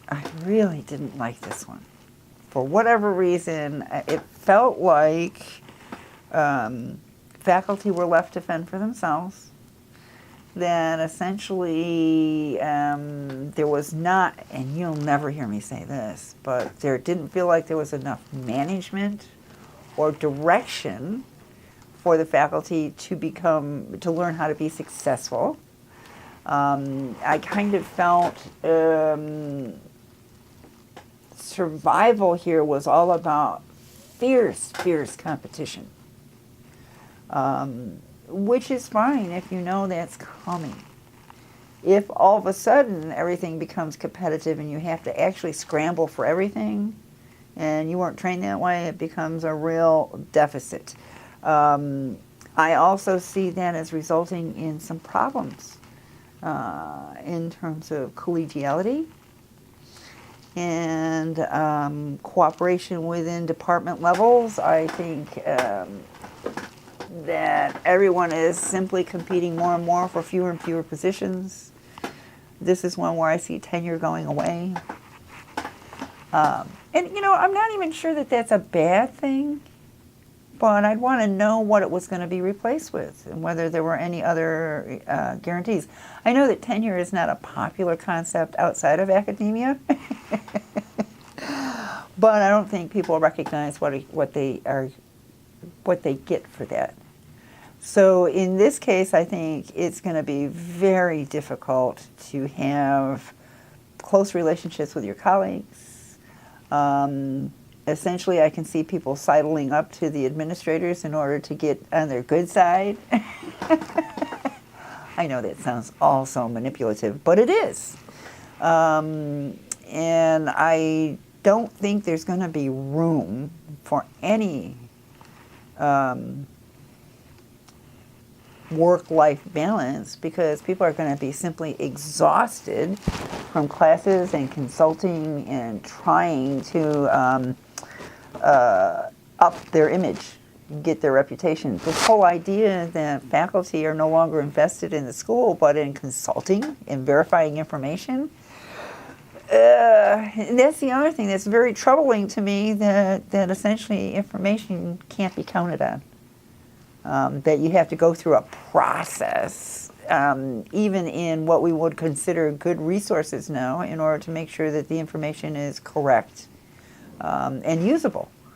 I really didn't like this one. For whatever reason, it felt like faculty were left to fend for themselves. That essentially there was not, and you'll never hear me say this, but there didn't feel like there was enough management or direction for the faculty to learn how to be successful. I kind of felt survival here was all about fierce competition, which is fine if you know that's coming. If all of a sudden everything becomes competitive and you have to actually scramble for everything and you weren't trained that way, it becomes a real deficit. I also see that as resulting in some problems in terms of collegiality and cooperation within department levels. I think that everyone is simply competing more and more for fewer and fewer positions. This is one where I see tenure going away. And, I'm not even sure that that's a bad thing, but I'd want to know what it was going to be replaced with and whether there were any other guarantees. I know that tenure is not a popular concept outside of academia, but I don't think people recognize what they get for that. So in this case, I think it's going to be very difficult to have close relationships with your colleagues. Essentially, I can see people sidling up to the administrators in order to get on their good side. I know that sounds also manipulative, but it is. And I don't think there's going to be room for any work-life balance because people are going to be simply exhausted from classes and consulting and trying to up their image, get their reputation. This whole idea that faculty are no longer invested in the school but in consulting and verifying information, that's the other thing that's very troubling to me, that essentially information can't be counted on. That you have to go through a process, even in what we would consider good resources now, in order to make sure that the information is correct and usable.